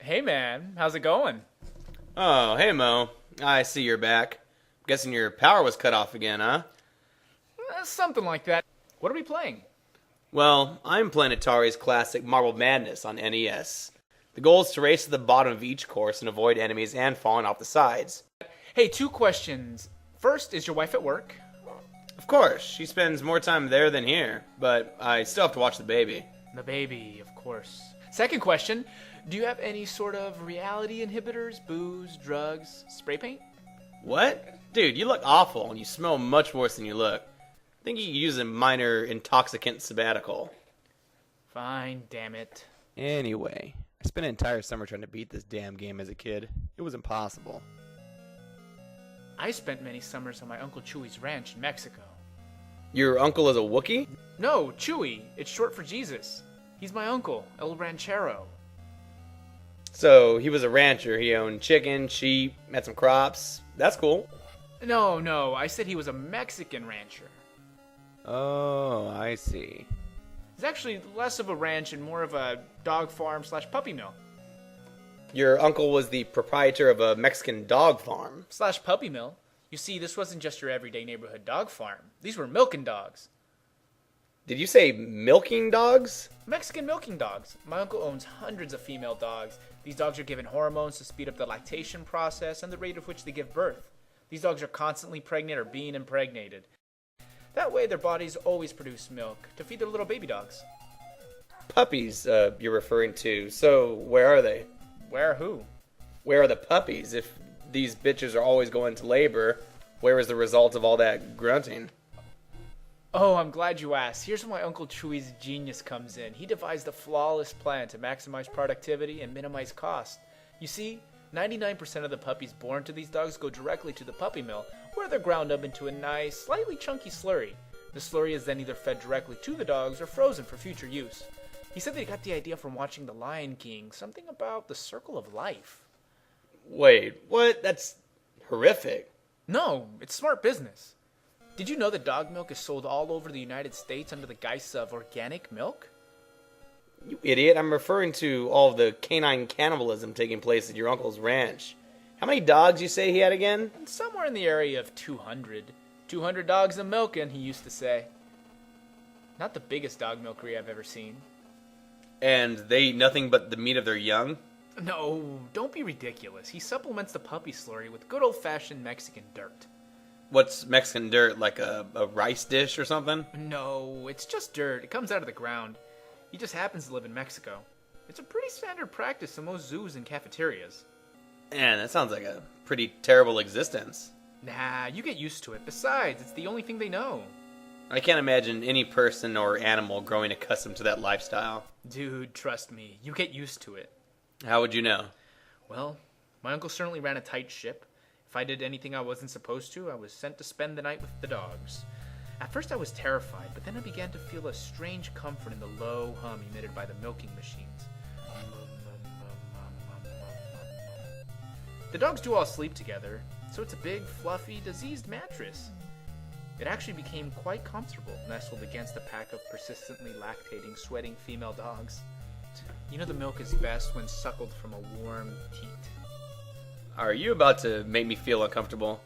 Hey man, how's it going? Oh, hey Mo. I see you're back. Guessing your power was cut off again, huh? Something like that. What are we playing? Well, I'm playing Atari's classic Marble Madness on NES. The goal is to race to the bottom of each course and avoid enemies and falling off the sides. Hey, two questions. First, is your wife at work? Of course, she spends more time there than here, but I still have to watch the baby. The baby, of course. Second question, do you have any sort of reality inhibitors, booze, drugs, spray paint? What? Dude, you look awful and you smell much worse than you look. I think you could use a minor intoxicant sabbatical. Fine, damn it. Anyway, I spent an entire summer trying to beat this damn game as a kid. It was impossible. I spent many summers on my Uncle Chewy's ranch in Mexico. Your uncle is a Wookiee? No, Chewy. It's short for Jesus. He's my uncle, El Ranchero. So, he was a rancher. He owned chicken, sheep, had some crops. That's cool. No, I said he was a Mexican rancher. Oh, I see. It's actually less of a ranch and more of a dog farm / puppy mill. Your uncle was the proprietor of a Mexican dog farm. / puppy mill. You see, this wasn't just your everyday neighborhood dog farm. These were milking dogs. Did you say milking dogs? Mexican milking dogs. My uncle owns hundreds of female dogs. These dogs are given hormones to speed up the lactation process and the rate at which they give birth. These dogs are constantly pregnant or being impregnated. That way their bodies always produce milk to feed their little baby dogs. Puppies, you're referring to. So, where are they? Where who? Where are the puppies? If these bitches are always going to labor, where is the result of all that grunting? Oh, I'm glad you asked. Here's where my Uncle Chewy's genius comes in. He devised a flawless plan to maximize productivity and minimize cost. You see, 99% of the puppies born to these dogs go directly to the puppy mill, where they're ground up into a nice, slightly chunky slurry. The slurry is then either fed directly to the dogs or frozen for future use. He said that he got the idea from watching The Lion King, something about the circle of life. Wait, what? That's horrific. No, it's smart business. Did you know that dog milk is sold all over the United States under the guise of organic milk? You idiot, I'm referring to all of the canine cannibalism taking place at your uncle's ranch. How many dogs you say he had again? Somewhere in the area of 200. 200 dogs a milking, he used to say. Not the biggest dog milkery I've ever seen. And they eat nothing but the meat of their young? No, don't be ridiculous. He supplements the puppy slurry with good old-fashioned Mexican dirt. What's Mexican dirt, like a rice dish or something? No, it's just dirt. It comes out of the ground. He just happens to live in Mexico. It's a pretty standard practice in most zoos and cafeterias. Man, that sounds like a pretty terrible existence. Nah, you get used to it. Besides, it's the only thing they know. I can't imagine any person or animal growing accustomed to that lifestyle. Dude, trust me, you get used to it. How would you know? Well, my uncle certainly ran a tight ship. If I did anything I wasn't supposed to, I was sent to spend the night with the dogs. At first I was terrified, but then I began to feel a strange comfort in the low hum emitted by the milking machines. The dogs do all sleep together, so it's a big, fluffy, diseased mattress. It actually became quite comfortable, nestled against a pack of persistently lactating, sweating female dogs. You know the milk is best when suckled from a warm teat. Are you about to make me feel uncomfortable?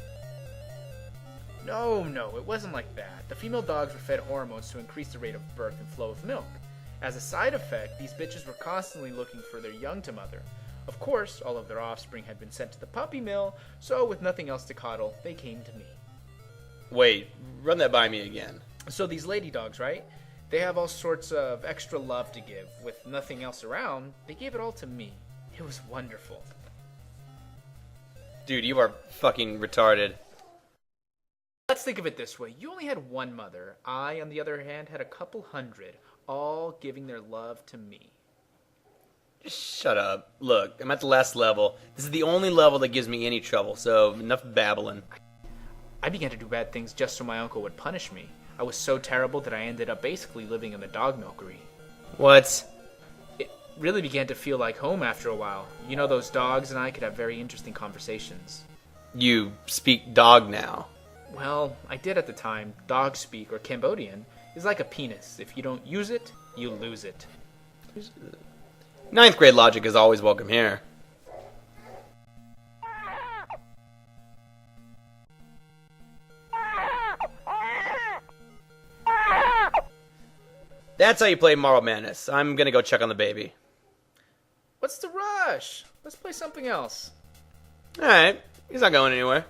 No, it wasn't like that. The female dogs were fed hormones to increase the rate of birth and flow of milk. As a side effect, these bitches were constantly looking for their young to mother. Of course, all of their offspring had been sent to the puppy mill, so with nothing else to coddle, they came to me. Wait, run that by me again. So these lady dogs, right? They have all sorts of extra love to give. With nothing else around, they gave it all to me. It was wonderful. Dude, you are fucking retarded. Let's think of it this way. You only had one mother. I, on the other hand, had a couple hundred, all giving their love to me. Just shut up. Look, I'm at the last level. This is the only level that gives me any trouble, so enough babbling. I began to do bad things just so my uncle would punish me. I was so terrible that I ended up basically living in the dog milkery. What? It really began to feel like home after a while. You know, those dogs and I could have very interesting conversations. You speak dog now. Well, I did at the time. Dog speak, or Cambodian, is like a penis. If you don't use it, you lose it. Ninth grade logic is always welcome here. That's how you play Marble Madness. I'm gonna go check on the baby. What's the rush? Let's play something else. Alright, he's not going anywhere.